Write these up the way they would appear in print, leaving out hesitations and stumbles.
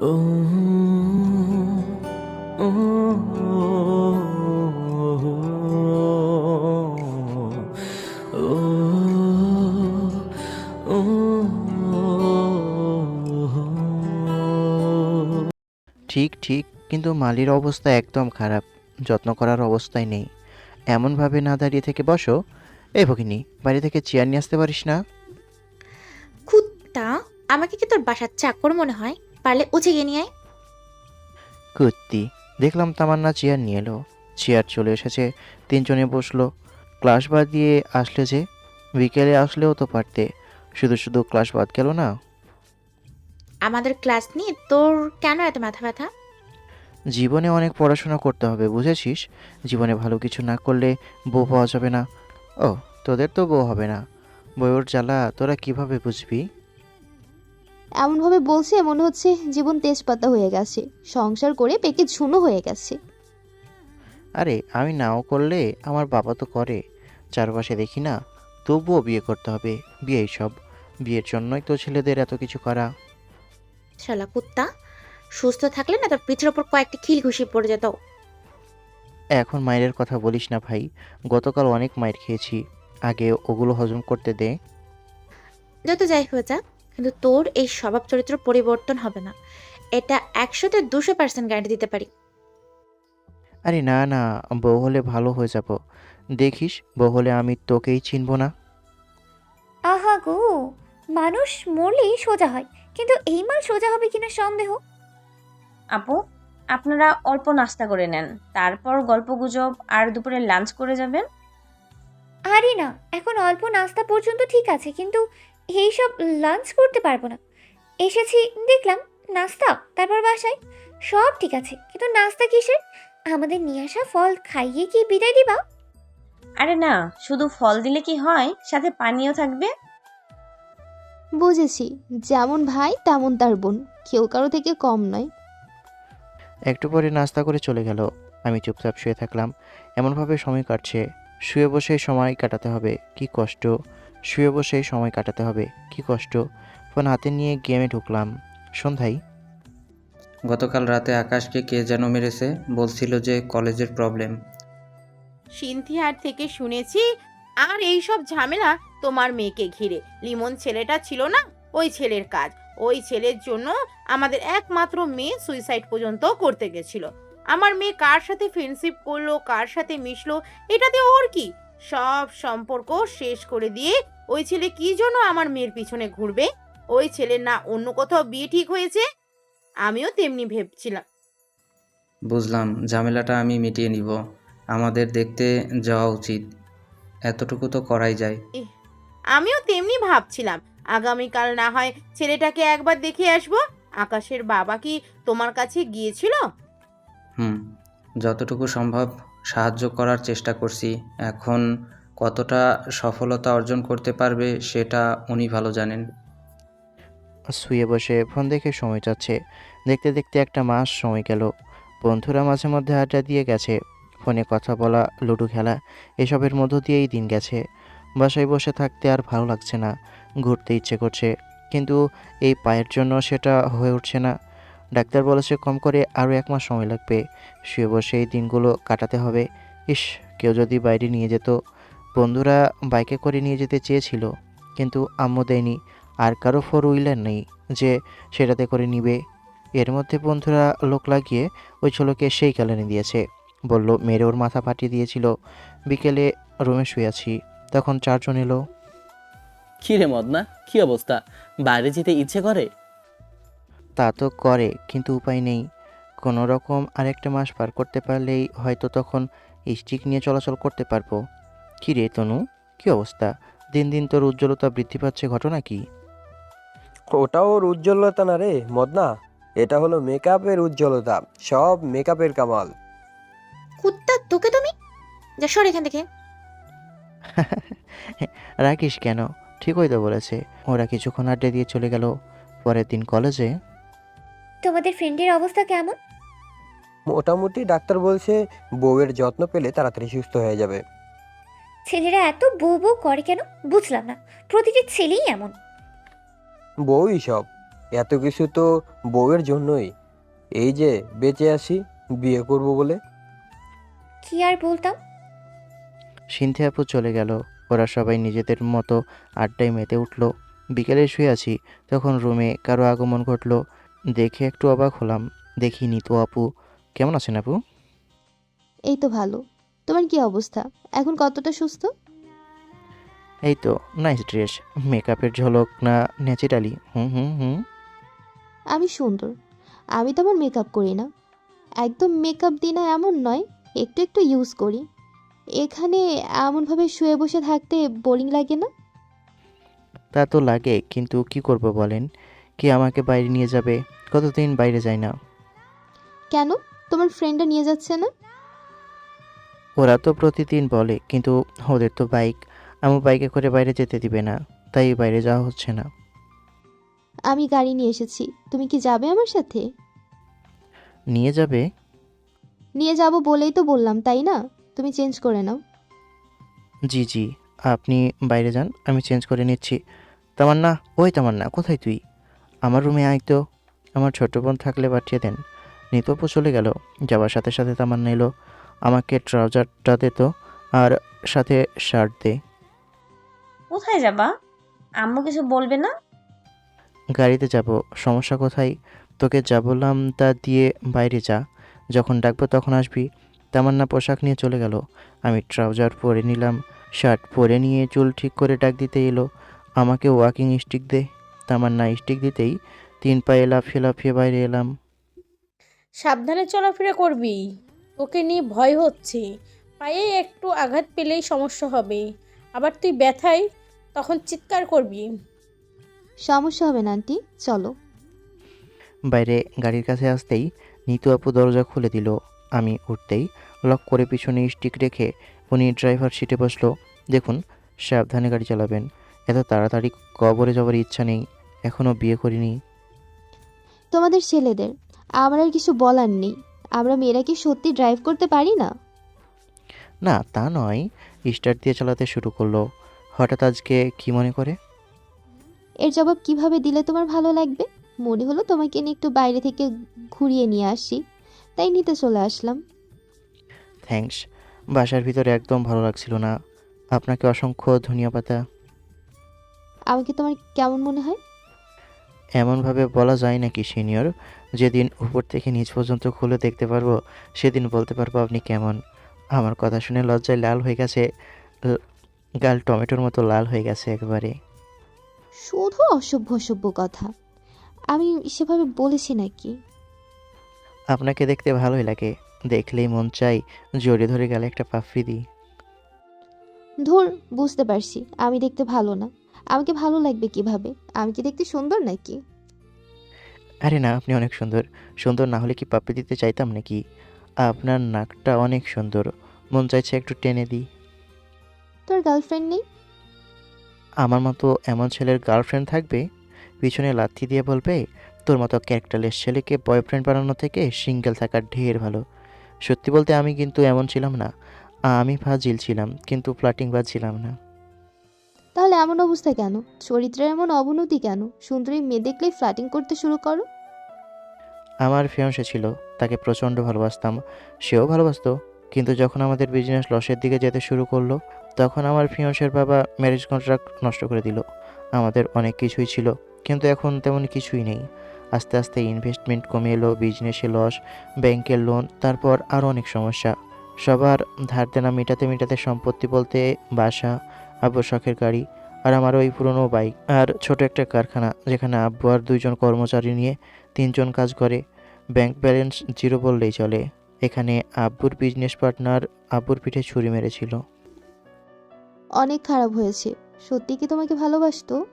ও ও ও ঠিক ঠিক, কিন্তু মালির অবস্থা একদম খারাপ। যত্ন করার অবস্থায় নেই। এমনভাবে না দাঁড়িয়ে থেকে বসো। এই ভগিনী, বাড়ি থেকে চেয়ার নিয়ে আসতে পারিস না? কুত্তা, আমাকে কি তোর বাসার চাকর মনে হয়? পারলে উঠে গিয়ে নিয়ে আয়। কুত্তি। দেখলাম তামান্না চেয়ার নিয়ে এলো। চেয়ার চলে এসেছে, তিনজনে বসলো। ক্লাস বাদ দিয়ে আসলে যে? বিকেলে আসলেও তো পারতে। শুধু শুধু ক্লাস বাদ গেল না? আমাদের ক্লাস নিয়ে তোর কেন এত মাথা ব্যথা? জীবনে অনেক পড়াশোনা করতে হবে, বুঝেছিস? জীবনে ভালো কিছু না করলে বউ পাওয়া যাবে না। ও, তোদের তো বউ হবে না। বউয়ের জ্বালা তোরা কিভাবে বুঝবি? এমনভাবে বলছে মনে হচ্ছে জীবন তেজপাতা হয়ে গেছে, সংসার করে পেকে ঝুনো হয়ে গেছে। আরে আমি নাও করলে আমার বাবা তো করে। চারপাশে দেখি না? তবুও বিয়ে করতে হবে। বিয়েই সব। বিয়ের জন্যই তো ছেলেদের এত কিছু করা। শালা কুত্তা, সুস্থ থাকলে না তোর পিঠের ওপর কয়েকটা খিল ঘুষি পড়ে যেত। এখন মায়ের কথা বলিস না ভাই। গতকাল অনেক মাইর খেয়েছি। আগে ওগুলো হজম করতে দে। যত যাই হয়ে যাক, কিন্তু তোর এই স্বভাব চরিত্র পরিবর্তন হবে না। এটা 100-200% গ্যারান্টি দিতে পারি। আরে না না, বউ হলে ভালো হয়ে যাব। দেখিস, বউ হলে আমি তোকেই চিনব না। আহা গো, মানুষ মরলেই সোজা হয়, কিন্তু এই মাল সোজা হবে কিনা সন্দেহ। আপু, আপনারা অল্প নাস্তা করে নেন, তারপর গল্পগুজব আর দুপুরে লাঞ্চ করে যাবেন। আরে না, এখন অল্প নাস্তা পর্যন্ত ঠিক আছে, কিন্তু এইসব লাঞ্চ করতে পারবো না। এসেছি, দেখলাম নাস্তা, তারপর বাসায় সব ঠিক আছে, কিন্তু নাস্তা কিসের? আমাদের নিয়ে আসা ফল খাইয়ে কি বিদায় দিবা? আরে না, শুধু ফল দিলে কি হয়, সাথে পানীয় থাকবে। বুঝেছি, যেমন ভাই তেমন তার বোন, কেউ কারো থেকে কম নয়। একটু পরে নাস্তা করে চলে গেল। আমি চুপচাপ শুয়ে থাকলাম। এমনভাবে সময় কাটছে। শুয়ে বসেই সময় কাটাতে হবে, কি কষ্ট। শুয়ে বসেই সময় কাটাতে হবে, কি কষ্ট। ফোন হাতে নিয়ে গেমে ঢুকলাম। সন্ধ্যায়। গতকাল রাতে আকাশকে কে যেন মেরেছে, বলছিল যে কলেজের প্রবলেম। সিনথিয়ার থেকে শুনেছি। আর এই সব ঝামেলা তোমার মেয়েকে ঘিরে। লিমন ছেলেটা ছিল না, ওই ছেলের কাজ। ওই ছেলের জন্য আমাদের একমাত্র মেয়ে সুইসাইড পর্যন্ত করতে গেছিল। আমার মেয়ে কার সাথে ফ্রেন্ডশিপ করলো, কার সাথে মিশলো, এটাতে ওর কি? সব সম্পর্ক শেষ করে দিয়ে ওই ছেলে কি জন্য আমার মেয়ের পিছনে ঘুরবে? ওই ছেলের না অন্য কোথাও বিয়ে ঠিক হয়েছে? আমিও তেমনি ভেবছিলাম। বুঝলাম, ঝামেলাটা আমি মিটিয়ে নিব। আমাদের দেখতে যাওয়া উচিত, এতটুকু তো করাই যায়। ইহ, আমিও তেমনি ভাবছিলাম। আগামীকাল না হয় ছেলেটাকে একবার দেখে আসবো। আকাশের বাবা কি তোমার কাছে গিয়েছিল? হুম, যতটুকু সম্ভব সাহায্য করার চেষ্টা করছি। এখন কতটা সফলতা অর্জন করতে পারবে সেটা উনি ভালো জানেন। শুয়ে বসে ফোন দেখে সময় যাচ্ছে। দেখতে দেখতে একটা মাস সময় গেল। বন্ধুরা মাঝে মধ্যে আড্ডা দিয়ে গেছে। ফোনে কথা বলা, লুডো খেলা, এসবের মধ্য দিয়েই দিন গেছে। বাসায় বসে থাকতে আর ভালো লাগছে না। ঘুরতে ইচ্ছে করছে, কিন্তু এই পায়ের জন্য সেটা হয়ে উঠছে না। ডাক্তার বলেছে কম করে আরও 1 মাস সময় লাগবে। শুয়ে বসে এই দিনগুলো কাটাতে হবে। ইস, কেউ যদি বাইরে নিয়ে যেত। বন্ধুরা বাইকে করে নিয়ে যেতে চেয়েছিল, কিন্তু আম্মু দেয়নি। আর কারো ফোর হুইলার নেই যে সেটাতে করে নিবে। এর মধ্যে বন্ধুরা লোক লাগিয়ে ওই ছেলেকে সেই কেলানি দিয়েছে। বলল মেরে ওর মাথা ফাটিয়ে দিয়েছিল। বিকেলে রুমে শুয়ে আছি, তখন 4 জন এলো। কি রে মদনা, কি অবস্থা? বাইরে যেতে ইচ্ছে করে? তা তো করে, কিন্তু উপায় নেই। কোনো রকম আরেকটা মাস পার করতে পারলেই হয়তো তখন স্টিক নিয়ে চলাচল করতে পারবো। কী রে তনু, কী অবস্থা? দিন দিন তোর উজ্জ্বলতা বৃদ্ধি পাচ্ছে, ঘটনা কি? ওটা ওর উজ্জ্বলতা না রে মদনা, এটা হলো মেকআপের উজ্জ্বলতা। সব মেকআপের কামাল। কুত্তা, তোকে তুমি যা, সর এখান থেকে। রাখিস কেন? ঠিকই তো বলেছে। ওরা কিছুক্ষণ আড্ডা দিয়ে চলে গেল। পরের দিন কলেজে। তোমাদের ফ্রেন্ডের অবস্থা কেমন? মোটামুটি ডাক্তার বলছে বউয়ের যত্ন পেলে তাড়াতাড়ি সুস্থ হয়ে যাবে। ছেলেরা এত বউ বউ করে কেন বুঝলাম না, প্রতিটি ছেলেই এমন। বউই সব। এত কিছু তো বউয়ের জন্যই। এই যে বেঁচে আসি বিয়ে করব বলে। কি আর বলতাম। সিনথি আপু চলে গেল। ওরা সবাই নিজেদের মতো আড্ডায় মেতে উঠল। বিকেলে শুয়ে আছি, তখন রুমে কারো আগমন ঘটলো। দেখে একটু অবাক হলাম। দেখি নিতু আপু। কেমন আছেন আপু? এই তো ভালো। তোমার কি অবস্থা? এখন কতটা সুস্থ? এই তো। Nice dress. মেকআপের ঝলক না ন্যাচারালি? হুম হুম হুম। আমি সুন্দর। আমি তো আমার মেকআপ করি না। একদম মেকআপ দিই না এমন নয়, একটু একটু ইউজ করি। এখানে এমনভাবে শুয়ে বসে থাকতে বোরিং লাগে না? তা তো লাগে, কিন্তু কি করব বলেন? কি আমাকে বাইরে নিয়ে যাবে? কতদিন বাইরে যাই না। কেন? তোমার ফ্রেন্ডরা নিয়ে যাচ্ছে না? ওরা তো প্রতিদিন বলে, কিন্তু ওদের তো বাইক। আমার বাইকে করে বাইরে যেতে দিবে না, তাই বাইরে যাওয়া হচ্ছে না। আমি গাড়ি নিয়ে এসেছি, তুমি কি যাবে আমার সাথে? নিয়ে যাবে? নিয়ে যাব বলেই তো বললাম, তাই না? তুমি চেঞ্জ করে নাও। জি জি, আপনি বাইরে যান, আমি চেঞ্জ করে নিচ্ছি। তামান্না, ওই তামান্না, কোথায় তুই? আমার রুমে আয় তো। আমার ছোট বোন থাকলে পাঠিয়ে দেন। নিতপু চলে গেল। যাওয়ার সাথে সাথে তামান্না এলো। আমাকে ট্রাউজারটা দে তো, আর সাথে শার্ট দে। কোথায় যাবা? আম্মু কিছু বলবে না? গাড়িতে যাব। সমস্যা কোথায়? তোকে যা বললাম তা দিয়ে বাইরে যা। যখন ডাকবো তখন আসবি। তামান্না পোশাক নিয়ে চলে গেল। আমি ট্রাউজার পরে নিলাম, শার্ট পরে নিয়ে চুল ঠিক করে ডাক দিতে এলো। আমাকে ওয়াকিং স্টিক দে। তামান্না স্টিক দিতেই 3 পায়ে লাফিয়ে লাফিয়ে বাইরে এলাম। সাবধানে চলাফেরা করবি। তোকে নিয়ে ভয় হচ্ছে। পায়ে একটু আঘাত পেলেই সমস্যা হবে। আবার তুই ব্যথায় তখন চিৎকার করবি। সমস্যা হবে না আন্টি, চলো। বাইরে গাড়ির কাছে আসতেই নিতু আপু দরজা খুলে দিল। আমি উঠতেই লক করে পিছনে স্টিক রেখে উনি ড্রাইভার সিটে বসলো। দেখুন, সাবধানে গাড়ি চালাবেন। এত তাড়াতাড়ি কবরে যাওয়ার ইচ্ছা নেই। এখনও বিয়ে করিনি। তোমাদের ছেলেদের আমার আর কিছু বলার নেই। আমরা মেয়েরা কি সত্যি ড্রাইভ করতে পারি না? না, তা নয়। স্টার্ট দিয়ে চালাতে শুরু করলো। হঠাৎ আজকে কি মনে করে? এর জবাব কিভাবে দিলে তোমার ভালো লাগবে? মনে হলো তোমাকে নিয়ে একটু বাইরে থেকে ঘুরিয়ে নিয়ে আসি, তাই নিতে চলে আসলাম। থ্যাঙ্কস। বাসার ভিতরে একদম ভালো লাগছিল না। আপনাকে অসংখ্য ধন্যবাদ। আমাকে তোমার কেমন মনে হয়? এমনভাবে বলা যায় নাকি সিনিয়র? যেদিন উপর থেকে নিচ পর্যন্ত খুলে দেখতে পারবো, সেদিন বলতে পারবো আপনি কেমন। আমার কথা শুনে লজ্জায় লাল হয়ে গেছে। ল- গাল টমেটোর মতো লাল হয়ে গেছে একবারে। শুধু অসভ্য অসভ্য কথা। আমি সেভাবে বলেছি নাকি? আপনাকে দেখতে ভালোই লাগে। দেখলেই মন চাই জড়িয়ে ধরে গেলে একটা পাপ্পি দিই। ধুর, বুঝতে পারছি আমি দেখতে ভালো না। আমাকে ভালো লাগবে কিভাবে? আমি কি দেখতে সুন্দর নাকি? আরে না, আপনি অনেক সুন্দর। সুন্দর না হলে কি পাপ্পি দিতে চাইতাম নাকি? আপনার নাকটা অনেক সুন্দর। মন চাইছে একটু টেনে দিই। তোর গার্লফ্রেন্ড নেই? আমার মতো এমন ছেলের গার্লফ্রেন্ড থাকবে? পিছনে লাথি দিয়ে বলবে, তোর মতো ক্যারেক্টারলেস ছেলেকে বয়ফ্রেন্ড বানানো থেকে সিঙ্গেল থাকা ঢের ভালো। সত্যি বলতে আমি কিন্তু এমন ছিলাম না। আমি ফাজিল ছিলাম, কিন্তু ফ্লার্টিংবাজ ছিলাম না। তাহলে এমন অবস্থা কেন? চরিত্রের এমন অবনতি কেন? সুন্দরী মেয়ে দেখলেই ফ্লার্টিং করতে শুরু করো। আমার ফিয়ান্সে ছিল, তাকে প্রচণ্ড ভালোবাসতাম। সেও ভালোবাসতো। কিন্তু যখন আমাদের বিজনেস লসের দিকে যেতে শুরু করলো, তখন আমার ফিয়ান্সের বাবা ম্যারেজ কন্ট্রাক্ট নষ্ট করে দিল। আমাদের অনেক কিছুই ছিল, কিন্তু এখন তেমন কিছুই নেই। আস্তে আস্তে ইনভেস্টমেন্ট কমে এলো, বিজনেসে লস, ব্যাংকের লোন, তারপর আরও অনেক সমস্যা। সবার ধার দেনা মেটাতে মেটাতে সম্পত্তি বলতে বাসা, আব্বুর শখের গাড়ি, আর আমার ওই পুরনো বাইক, আর ছোট একটা কারখানা যেখানে আব্বু আর 2জন কর্মচারী নিয়ে 3জন কাজ করে। ব্যাংক ব্যালেন্স জিরো বললেই চলে। এখানে আব্বুর বিজনেস পার্টনার আব্বুর পিঠে ছুরি মেরেছিল। অনেক খারাপ হয়েছে। সত্যি কি তোমাকে ভালোবাসতো?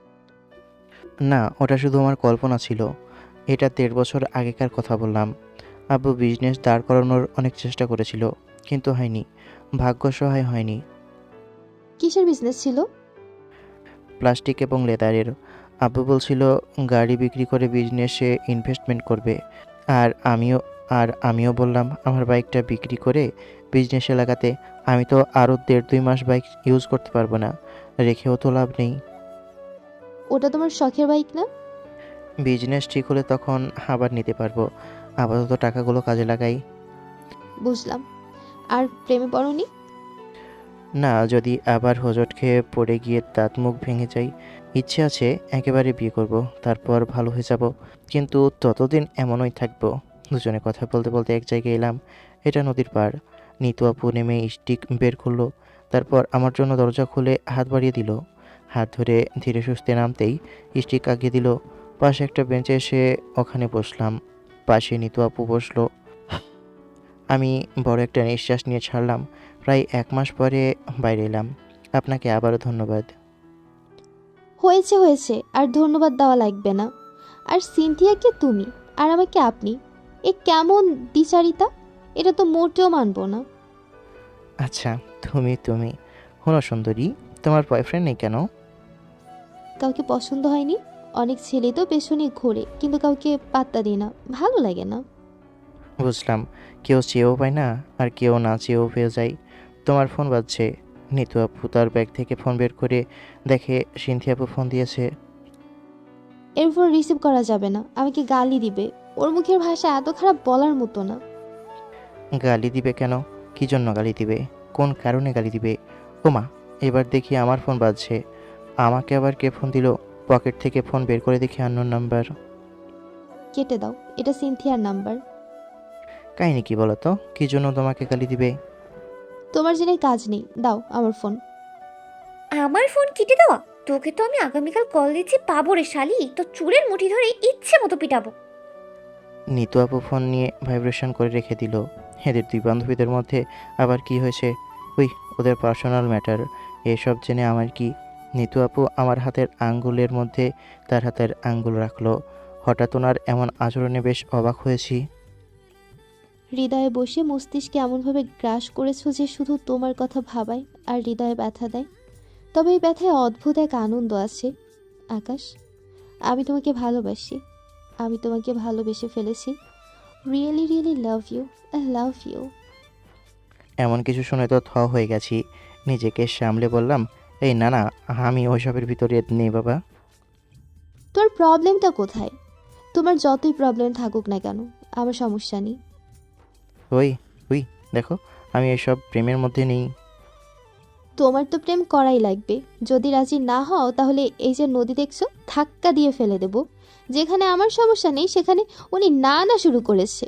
না, ওটা শুধু আমার কল্পনা ছিল। এটা 1.5 বছর আগেকার কথা বললাম। আব্বু বিজনেস দাঁড় করানোর অনেক চেষ্টা করেছিল, কিন্তু হয়নি। ভাগ্য সহায় হয়নি। কিসের বিজনেস ছিল? প্লাস্টিক এবং লেদারের। আব্বু বলছিল গাড়ি বিক্রি করে বিজনেসে ইনভেস্টমেন্ট করবে। আর আমিও আমিও বললাম আমার বাইকটা বিক্রি করে বিজনেসে লাগাতে। আমি তো আরও 1.5-2 মাস বাইক ইউজ করতে পারবো না, রেখেও তো লাভ নেই। ওটা তোমার শখের বাইক না? বিজনেস ঠিক হলে তখন আবার নিতে পারবো। আপাতত টাকাগুলো কাজে লাগাই। বুঝলাম। আর প্রেমে পড়নি? না, যদি আবার হোঁচট খেয়ে পড়ে গিয়ে দাঁত মুখ ভেঙে যাই। ইচ্ছে আছে একেবারে বিয়ে করব, তারপর ভালো হয়ে যাব। কিন্তু ততদিন এমনই থাকবো। দুজনে কথা বলতে বলতে এক জায়গায় এলাম। এটা নদীর পাড়। নিতু আপু নেমে স্টিক বের করলো। তারপর আমার জন্য দরজা খুলে হাত বাড়িয়ে দিল। হাত ধরে ধীরে সুস্থে নামতেই স্টিক আগিয়ে দিল। পাশে একটা বেঞ্চে এসে ওখানে বসলাম। পাশে নিতু আপু বসলো। আমি বড় একটা নিঃশ্বাস নিয়ে ছাড়লাম। প্রায় 1 মাস পরে বাইরে এলাম। আপনাকে আবারও ধন্যবাদ। হয়েছে হয়েছে, আর ধন্যবাদ দেওয়া লাগবে না। আর সিনথিয়াকে তুমি আর আমাকে আপনি, এ কেমন দ্বিচারিতা? এটা তো মোটেও মানবো না। আচ্ছা, তুমি হলো সুন্দরী, তোমার বয়ফ্রেন্ড নেই কেন? কাউকে পছন্দ হয়নি। অনেক ছেলে তো পেছনে ঘোরে, কিন্তু কাউকে পাত্তা দিই না, ভালো লাগে না। বুঝলাম, কেউ চেয়েও পায় না, আর কেউ না চেয়েও পেয়ে যায়। তোমার ফোন বাজছে। নিতু আপু তার ব্যাগ থেকে ফোন বের করে দেখে সিনথি আপু ফোন দিয়েছে। এর ফোন রিসিভ করা যাবে না, আমাকে গালি দিবে। ওর মুখের ভাষা এত খারাপ বলার মতো না। গালি দিবে কেন? কি জন্য গালি দিবে? কোন কারণে গালি দিবে? ওমা, এবার দেখি আমার ফোন বাজছে। আমাকে আবার কে ফোন দিল? পকেট থেকে ফোন বের করে দেখি আননোন নাম্বার। কেটে দাও, এটা সিনথিয়ার নাম্বার। কাহিনি কি বলো তো? কি জন্য তোমাকে গালি দিবে? তোমার জেনে কাজ নেই, দাও আমার ফোন। আমার ফোন কেটে দেওয়া? তোকে তো আমি আগামীকাল কল দিচ্ছি, পাবো রে শালি, তো চুলের মুঠি ধরে ইচ্ছে মতো পিটাবো। নিতু আপু ফোন নিয়ে ভাইব্রেশন করে রেখে দিল। এদের দুই বান্ধবীদের মধ্যে আবার কি হয়েছে? ওই, ওদের পার্সোনাল ম্যাটার। এসব জেনে আমার কি? নিতু আপু আমার হাতের আঙ্গুলের মধ্যে তার হাতের আঙ্গুল রাখলো। হঠাৎ ওনার এমন আচরণে বেশ অবাক হয়েছি। হৃদয়ে বসে মস্তিষ্কে এমনভাবে গ্রাস করেছো যে শুধু তোমার কথা ভাবায় আর হৃদয়ে ব্যথা দেয়। তবে এই ব্যথায় অদ্ভুত এক আনন্দ আছে। আকাশ, আমি তোমাকে ভালোবাসি। আমি তোমাকে ভালোবেসে ফেলেছি। Really really love you, I love you. এমন কিছু শুনে তো হয়ে গেছি। নিজেকে সামলে বললাম, এই না না, আমি ওইসবের ভিতরে নেই বাবা। তোর প্রবলেমটা কোথায়? তোমার যতই প্রবলেম থাকুক না কেন, আমার সমস্যা নেই। ওই ওই দেখো, আমি এসব প্রেমের মধ্যে নেই। তোমার তো প্রেম করাই লাগবে। যদি রাজি না হও তাহলে এই যে নদী দেখছো, ধাক্কা দিয়ে ফেলে দেব। যেখানে আমার সমস্যা নেই সেখানে উনি না না শুরু করেছে।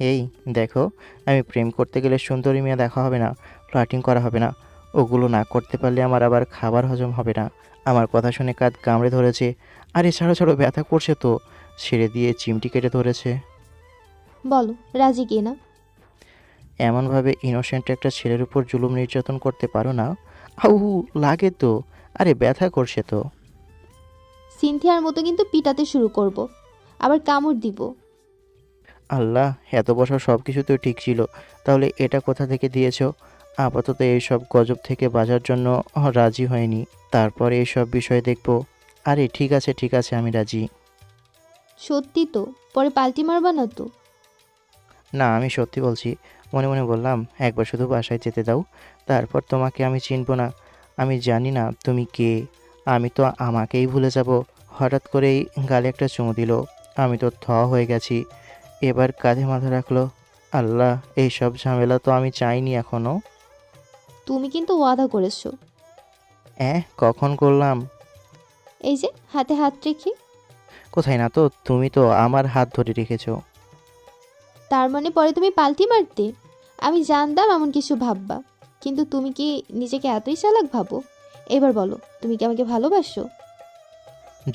এই দেখো, আমি প্রেম করতে গেলে সুন্দরী মেয়ে দেখা হবে না, ফ্লার্টিং করা হবে না। ওগুলো না করতে পারলে আমার আবার খাবার হজম হবে না। আমার কথা শুনে কাঁধ কামড়ে ধরেছে। আরে ছাড়ো ছাড়ো, ব্যথা করছে তো। ছেড়ে দিয়ে চিমটি কেটে ধরেছে। বলো রাজি কি না? এমনভাবে ইনোসেন্ট একটা ছেলের উপর জুলুম নির্যাতন করতে পারো না? আউ, লাগে তো। আরে ব্যথা করছে তো। সিনথিয়ার মতো কিন্তু পিটাতে শুরু করব, আবার কামড় দিব। আল্লাহ, এত বছর সব কিছু তো ঠিক ছিল, তাহলে এটা কোথা থেকে দিয়েছো? আপাতত এইসব গজব থেকে বাঁচার জন্য রাজি হয়নি, তারপরে এইসব বিষয় দেখব। আরে ঠিক আছে, আমি রাজি। সত্যি তো? পরে পাল্টি মারবা না তো? না, আমি সত্যি বলছি। মনে মনে বললাম, একবার শুধু বাসায় যেতে দাও, তারপর তোমাকে আমি চিনব না। আমি জানি না তুমি কে। আমি তো আমাকেই ভুলে যাব। হঠাৎ করেই গালে একটা চুমু দিল। আমি তো হয়ে গেছি। এবার কাঁধে মাথা রাখলো। আল্লাহ, এইসব ঝামেলা তো আমি চাইনি এখনো। তুমি কিন্তু ওয়াদা করেছো। কখন করলাম? এই যে হাতে হাত রেখে। কোথায় না তো, তুমি তো আমার হাত ধরে রেখেছো। তার মানে পরে তুমি পাল্টি মারতে? আমি জানতাম এমন কিছু ভাববা, কিন্তু তুমি কি নিজেকে এতই চালাক ভাবো? এবার বলো, তুমি কি আমাকে ভালোবাসো?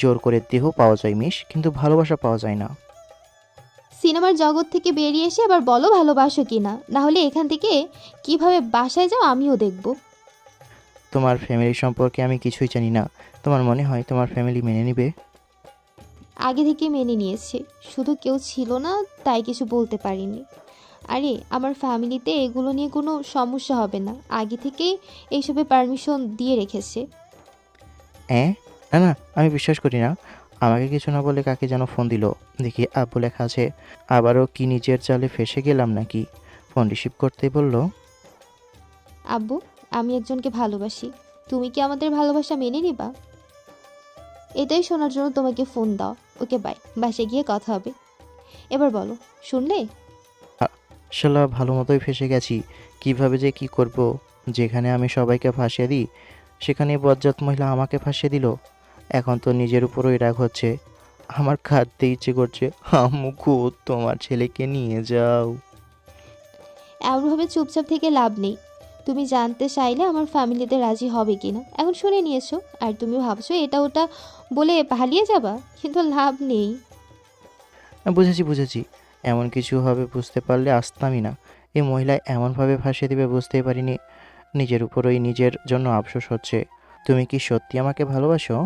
জোর করে দেহ পাওয়া যায় মিশ, কিন্তু ভালোবাসা পাওয়া যায় না। সিনেমার জগৎ থেকে বেরিয়ে এসে আবার বলো ভালোবাসো কি না, না হলে এখান থেকে কিভাবে বাসায় যাও আমিও দেখব। তোমার ফ্যামিলি সম্পর্কে আমি কিছুই জানি না। তোমার মনে হয় তোমার ফ্যামিলি মেনে নেবে? আগে থেকে মেনে নিয়েছে, শুধু কেউ ছিল না তাই কিছু বলতে পারিনি। আরে আমার ফ্যামিলিতে এগুলো নিয়ে কোনো সমস্যা হবে না, আগে থেকেই এইসবে পারমিশন দিয়ে রেখেছে। না না, আমি বিশ্বাস করি না। আমাকে কিছু না বলে কাকে যেন ফোন দিল। দেখি আব্বু লেখা আছে। আবারও কি নিজের জালে ফেসে গেলাম নাকি? ফোন রিসিভ করতেই বলল, আব্বু, আমি একজনকে ভালোবাসি, তুমি কি আমাদের ভালোবাসা মেনে নিবা? এটাই শোনার জন্য তোমাকে ফোন দাও। ওকে বাই, বাসায় গিয়ে কথা হবে। এবার বলো, শুনলে? শালা ভালো মতোই ফেঁসে গেছি। কিভাবে যে কি করব? যেখানে আমি সবাইকে ফাঁসিয়ে দিই সেখানে বজ্জাত মহিলা আমাকে ফাঁসিয়ে দিল। এখন তো নিজের উপরই রাগ হচ্ছে। আমার কাঁদতে ইচ্ছে করছে। আম্মু গো, তোমার ছেলেকে নিয়ে যাও। এমনভাবে চুপচাপ থেকে লাভ নেই। তুমি জানতে চাইলে আমার ফ্যামিলিতে রাজি হবে কিনা। এখন শুনে নিয়েছো আর তুমি ভাবছো এটা ওটা বলে পালিয়ে যাবা, কিন্তু লাভ নেই। বুঝেছি বুঝেছি, এমন কিছু হবে বুঝতে পারলে আসতামই না। এই মহিলা এমনভাবে ফাঁসিয়ে দিবে বুঝতেই পারিনি। নিজের উপরই নিজের জন্য আফসোস হচ্ছে। তুমি কি সত্যি আমাকে ভালোবাসো?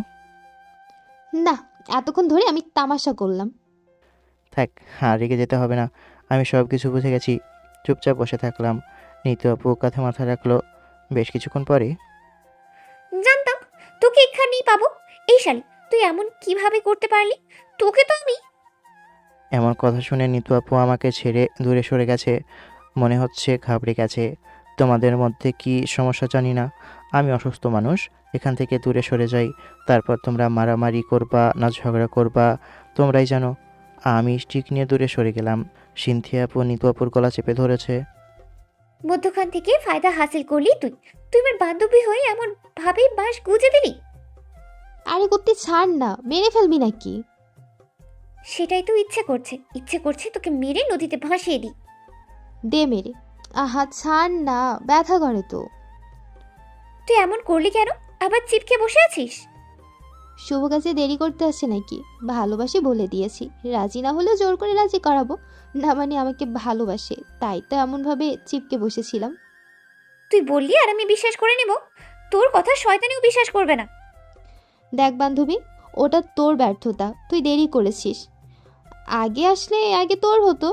না, এতক্ষণ ধরে আমি তামাশা করলাম। থাক, আর রেগে যেতে হবে না। আমি সব কিছু বুঝে গেছি। চুপচাপ বসে থাকলাম। নিতু আপু কাঁধে মাথা রাখলো। বেশ কিছুক্ষণ পরে জানতাম তোকে এখানেই পাবো। এই শালি, তুই এমন কিভাবে করতে পারলি? তোকে তো আমি। এমন কথা শুনে নিতু আপু আমাকে ছেড়ে দূরে সরে গেছে। মনে হচ্ছে ঘাবড়ে গেছে। তোমাদের মধ্যে কি সমস্যা জানি না, আমি অসুস্থ মানুষ। এখান থেকে দূরে সরে যাই, তারপর তোমরা মারামারি করবা না ঝগড়া করবা তোমরাই জানো। আমি স্টিক নিয়ে দূরে সরে গেলাম। সিনথিয়া আপু নিতু আপুর গলা চেপে ধরেছে। মধ্যখান থেকে ফায়দা হাসিল করলি তুই। তুই আমার বান্ধবী হয়ে এমন ভাবে বাস গুজে দিলি। আরে করতে ছাড় না, মেরে ফেলবি নাকি? সেটাই তো ইচ্ছে করছে তোকে মেরে নদীতে ভাসিয়ে দিই। দে মেরে। আহা ছাড় না, ব্যথা করে তো। তুই এমন করলি কেন? আবার চিপকে বসে আছিস? শুভ কাজে দেরি করতে আসছে নাকি? ভালোবাসি বলে দিয়েছি, রাজি না হলে জোর করে রাজি করাবো। না মানে আমাকে ভালোবাসে, তাই তো এমনভাবে চিপকে বসেছিলাম। তুই বললি আর আমি বিশ্বাস করে নেব? তোর কথা শয়তানিও বিশ্বাস করবে না। দেখ বান্ধবী, ওটা তোর ব্যর্থতা, তুই দেরি করেছিস। আগে আসলে আগে তোর হতো।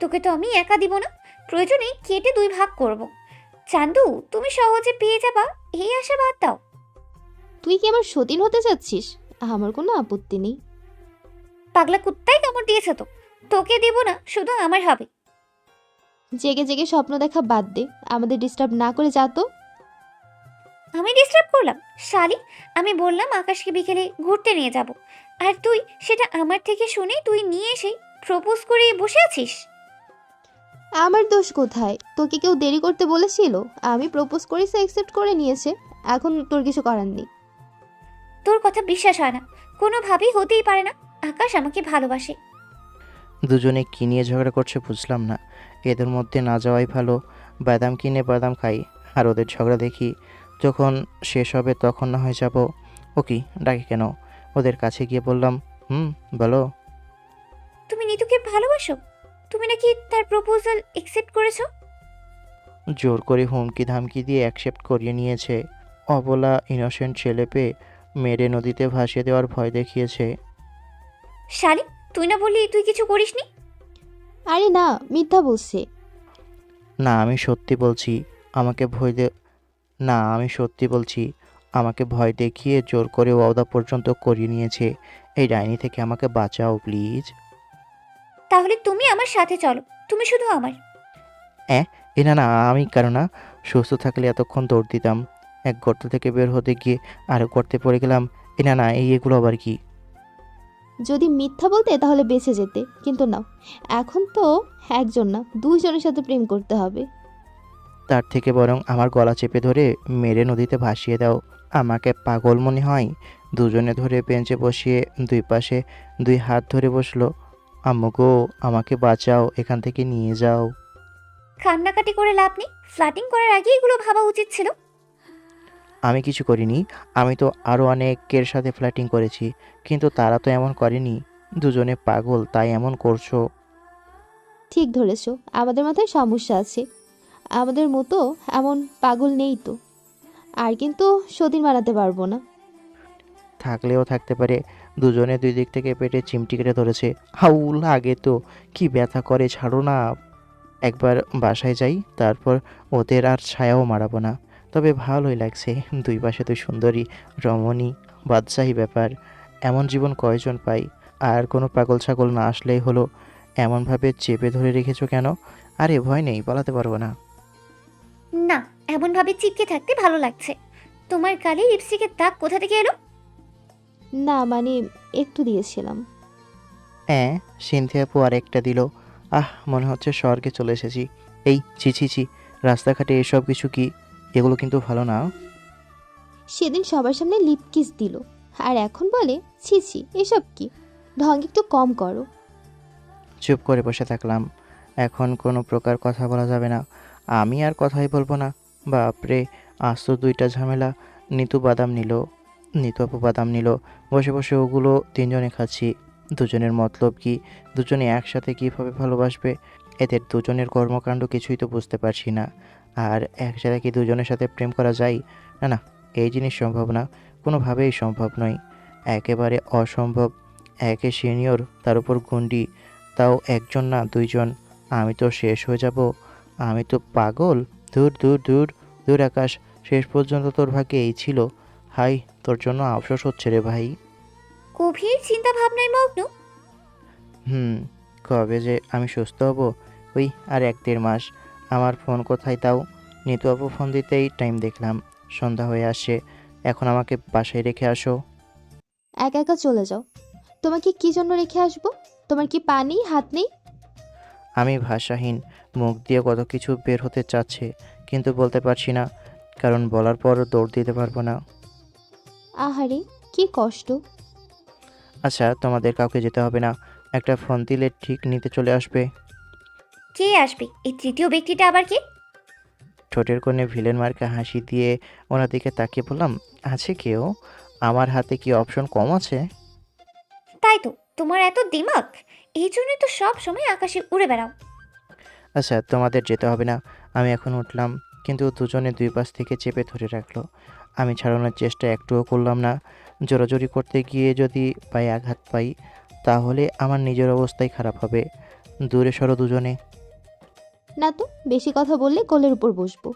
তোকে তো আমি একা দিব না, প্রয়োজনে কেটে 2 ভাগ করব। চান্দু, তুমি সহজে পেয়ে যাবা এই আশা বাদ দাও। তুই কি আমার সতীন হতে চাচ্ছিস? আমার কোনো আপত্তি নেই। পাগলা কুত্তাই কামড় দিয়েছে তো, তোকে দেব না, শুধু আমার হবে। জেগে জেগে স্বপ্ন দেখা বাদ দে, আমাদের ডিস্টার্ব না করে যা তো। আমি ডিস্টার্ব করলাম? শালি, আমি বললাম আকাশকে বিকেলে ঘুরতে নিয়ে যাব, আর তুই সেটা আমার থেকে শুনে তুই নিয়ে এসে প্রপোজ করে বসে আছিস। আমার দোষ কোথায়? তোকে কেউ দেরি করতে বলেছিল? আমি প্রপোজ করি, সে অ্যাকসেপ্ট করে নিয়েছে। এখন তোর কিছু করার নেই। তোর কথা বিশ্বাস হয় না, কোনোভাবেই হতেই পারে না। আকাশ আমাকে ভালোবাসে। দুজনে কী নিয়ে ঝগড়া করছে বুঝলাম না। এদের মধ্যে না যাওয়াই ভালো। বাদাম কিনে বাদাম খাই, আর ওদের ঝগড়া দেখি। যখন শেষ হবে তখন না হয় যাব। ও কি ডাকে কেন? ওদের কাছে গিয়ে বললাম, বলো। তুমি নিতুকে ভালোবাসো? তুমি নাকি তার প্রপোজাল অ্যাকসেপ্ট করেছো? জোর করে হুমকি ধামকি দিয়ে অ্যাকসেপ্ট করিয়ে নিয়েছে। অবলা ইনোসেন্ট ছেলে পেয়ে মেরে নদীতে ভাসিয়ে দেওয়ার ভয় দেখিয়েছে। শালি, তুই না বললি তুই কিছু করিসনি? আরে না, মিথ্যা বলছে। না আমি সত্যি বলছি। আমাকে ভয় দে না আমি সত্যি বলছি। আমাকে ভয় দেখিয়ে জোর করে ওয়াদা পর্যন্ত করিয়ে নিয়েছে। এই ডাইনি থেকে আমাকে বাঁচাও প্লিজ। তাহলে তুমি আমার সাথে চলো, তুমি শুধু আমার। না না, আমি কারণ না। সুস্থ থাকলে এতক্ষণ দৌড় দিতাম। এক গর্ত থেকে বের হতে গিয়ে আরও গর্তে পড়ে গেলাম। না এগুলো আবার কি? যদি মিথ্যা বলতে তাহলে বেঁচে যেতে, কিন্তু নাও, এখন তো একজন না 2 জনের সাথে প্রেম করতে হবে। তার থেকে বরং আমার গলা চেপে ধরে মেরে নদীতে ভাসিয়ে দাও। আমাকে পাগল মনে হয়? দুজনে ধরে বেঞ্চে বসিয়ে 2 পাশে 2 হাত ধরে বসলো। আম্মু গো, আমাকে বাঁচাও, এখান থেকে নিয়ে যাও। কান্নাকাটি করে লাভ নেই, ফ্লাটিং করার আগে এগুলো ভাবা উচিত ছিল। আমি কিছু করিনি। আমি তো আরও অনেকের সাথে ফ্ল্যাটিং করেছি, কিন্তু তারা তো এমন করেনি। দুজনে পাগল, তাই এমন করছো। ঠিক ধরেছো, আমাদের মাথায় সমস্যা আছে। আমাদের মতো এমন পাগল নেই তো। আর কিন্তু সতীন মানাতে পারবো না। থাকলেও থাকতে পারে। দুজনে 2 দিক থেকে পেটে চিমটি কেটে ধরেছে। হাউ লাগে তো, কি ব্যথা করে, ছাড়ো না। একবার বাসায় যাই, তারপর ওদের আর ছায়াও মারাবো না। তবে ভালোই লাগছে। 2 পাশে 2 সুন্দরী রমণী, বাদশাহী ব্যাপার। এমন জীবন কয়জন পাই? আর কোনো পাগল ছাগল না আসলেই হলো। এমনভাবে চেপে ধরে রেখেছো কেন? আরে ভয় নেই, পালাতে পারবো না। না, এমনভাবে চিপকে থাকতে ভালো লাগছে। তোমার গালে লিপস্টিকের দাগ কোথা থেকে এলো? না মানে একটু দিয়েছিলাম। হ্যাঁ, সিনথিয়া আপু আরেকটা দিল। মনে হচ্ছে স্বর্গে চলে এসেছি। এই ছি ছি ছি, রাস্তাঘাটে এসব কিছু কি? এগুলো কিন্তু ভালো না। সেদিন সবার সামনে লিপ কিস দিল, আর এখন বলে ছি ছি, এসব কি? ঢং একটু কম করো। চুপ করে বসে থাকলাম। এখন কোনো প্রকার কথা বলা যাবে না। আমি আর কথাই বলবো না। বাপরে, আজ তো 2টা ঝামেলা। নিতু আপু বাদাম নিল। বসে বসে ওগুলো 3জনে খাচ্ছি। দুজনের মতলব কি? দুজনে একসাথে কিভাবে ভালোবাসবে? এদের দুজনের কর্মকাণ্ড কিছুই তো বুঝতে পারছি না। আর একসাথে কি দুজনের সাথে প্রেম করা যায়? না না, এই জিনিস সম্ভব না। কোনোভাবেই সম্ভব নয়। একেবারে অসম্ভব। একে সিনিয়র, তার উপর গুন্ডি, তাও একজন না 2জন। আমি তো শেষ হয়ে যাব। আমি তো পাগল। দূর দূর দূর দূর আকাশ, শেষ পর্যন্ত তোর ভাগ্যে এই ছিল। হাই, তোর জন্য আফসোস হচ্ছে রে ভাই। গভীর চিন্তা ভাবনায় মগ্ন। কবে যে আমি সুস্থ হব? ওই আর 1-1.5 মাস। আমার ফোন কোথায় তাও? নিতু আপু ফোন দিতেই টাইম দেখলাম। সন্ধ্যা হয়ে আসছে। এখন আমাকে বাসায় রেখে আসো। একা একা চলে যাও। তোমাকে কি জন্য রেখে আসবো? তোমার কি পা নেই, হাত নেই? আমি ভাষাহীন। মুখ দিয়ে কত কিছু বের হতে চাচ্ছে, কিন্তু বলতে পারছি না, কারণ বলার পর দৌড় দিতে পারবো না। আহারে, কি কষ্ট। আচ্ছা, তোমাদের কাউকে যেতে হবে না। একটা ফোন দিলে ঠিক নিতে চলে আসবে। কে আসবে? এই তৃতীয় ব্যক্তিটা আবার কে? ঠোঁটের কোণে ভিলেন মার্কা হাসি দিয়ে ওনার দিকে তাকিয়ে বললাম, আছে কেউ? আমার হাতে কি অপশন কম আছে? তাই তো, তোমার এত দিমাগ, এই জন্যই তো সব সময় আকাশে উড়ে বেড়াও। আচ্ছা, তোমাদের যেতে হবে না। আমি এখন উঠলাম, কিন্তু দুজনে 2 পাশ থেকে চেপে ধরে রাখলো। আমি ছাড়ানোর চেষ্টা একটুও করলাম না। জোরাজুরি করতে গিয়ে যদি পায়ে আঘাত পাই, তাহলে আমার নিজের অবস্থাই খারাপ হবে। দূরে সরো দুজনে। না তো, বেশি কথা বললে কোলের উপর বসবো।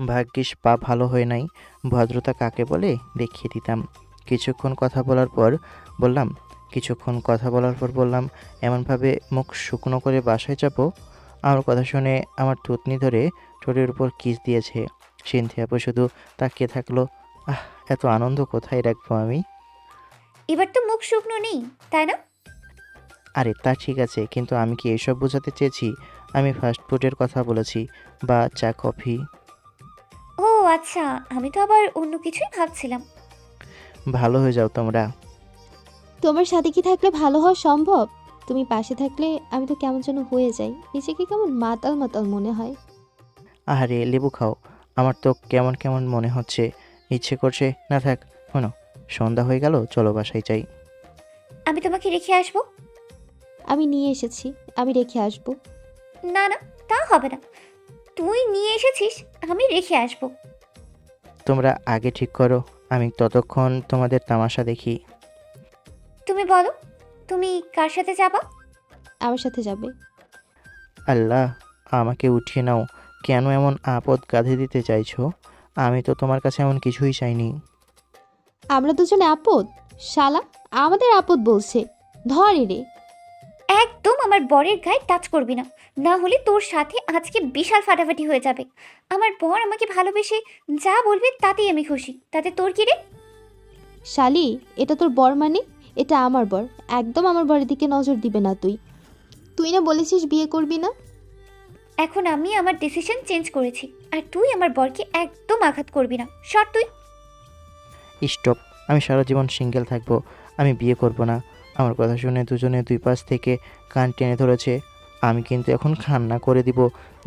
ভাগ্যিস পা ভালো হয়ে নাই। ভদ্রতা কাকে বলে দেখিয়ে দিতাম। কিছুক্ষণ কথা বলার পর বললাম, এমনভাবে মুখ শুকনো করে বাসায় যাব? আমার কথা শুনে আমার থুতনি ধরে ঠোঁটের উপর কিস দিয়েছে। সিনথিয়া আপু শুধু তাকিয়ে থাকলো। এত আনন্দ কোথায় রাখবো আমি? এবার তো মুখ শুকনো নেই, তাই না? আরে তা ঠিক আছে, কিন্তু আমি কি এসব বোঝাতে চেয়েছি? আমি ফাস্ট ফুডের কথা বলেছি, বা চা কফি। ও আচ্ছা, আমি তো আবার অন্য কিছুই ভাবছিলাম। ভালো হয়ে যাও তোমরা। তোমার সাথে কি থাকলে ভালো হওয়া সম্ভব? তুমি পাশে থাকলে আমি তো কেমন যেন হয়ে যাই, নিজেকে কেমন মাতাল মাতাল মনে হয়। আহারে, লেবু খাও। আমার তো কেমন কেমন মনে হচ্ছে। ইচ্ছে করছে না থাক। শোনো, সন্ধ্যা হয়ে গেল, চলো বাসায় যাই। আমি তোমাকে রেখে আসবো। আমি নিয়ে এসেছি, আমি রেখে আসবো। না না, তা হবে না। তুই নিয়ে এসেছিস, আমি রেখে আসবো। তোমরা আগে ঠিক করো, আমি ততক্ষণ তোমাদের তামাশা দেখি। তুমি বলো, তুমি কার সাথে যাবা? আমার সাথে যাবে। আল্লাহ, আমাকে উঠিয়ে নাও। কেন এমন আপদ কাঁধে দিতে চাইছো? আমি তো তোমার কাছে এমন কিছুই চাইনি। আমরা দুজনে আপদ? শালা, আমাদের আপদ বলছে। ধর রে। একদম আমার বরের গায়ে টাচ করবি না, না হলে তোর সাথে আজকে বিশাল ফাটাফাটি হয়ে যাবে। আমার বর আমাকে ভালোবেসে যা বলবে তাতেই আমি খুশি, তাতে তোর কি রে? শালি, এটা তোর বর মানে? এটা আমার বর। একদম আমার বরের দিকে নজর দিবে না তুই। তুই না বলেছিস বিয়ে করবি না? এখন আমি আমার ডিসিশন চেঞ্জ করেছি, আর তুই আমার বরকে একদম আঘাত করবি না। সর তুই। স্টপ। আমি সারা জীবন সিঙ্গেল থাকবো। আমি বিয়ে করব না। আমার কথা শুনে দুজনে 2 পাশ থেকে কান টেনে ধরেছে। আমি কিন্তু এখন কান্না করে দিব।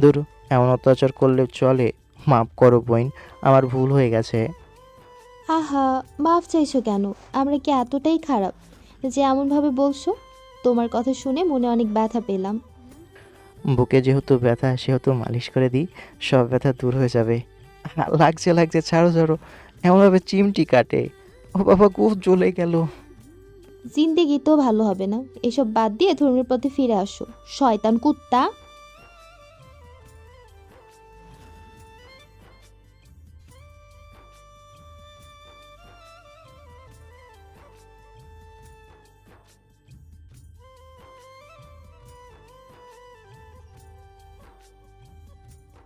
দূর, এমন অত্যাচার করলে চলে? মাফ করো বোন, আমার ভুল হয়ে গেছে। আহা, মাফ চাইছো কেন? আমরা কি এতটাই খারাপ যে এমনভাবে বলছো? তোমার কথা শুনে মনে অনেক ব্যথা পেলাম। বুকে যেহেতু ব্যথা, সেহেতু মালিশ করে দিই, সব ব্যথা দূর হয়ে যাবে। লাগছে লাগছে, ছাড়ো ছাড়ো। এমনভাবে চিমটি কাটে। ও বাবা গো, জ্বলে গেল। জিন্দেগি তো ভালো হবে না। এসব বাদ দিয়ে ধর্মের পথে ফিরে আসো, শয়তান কুত্তা।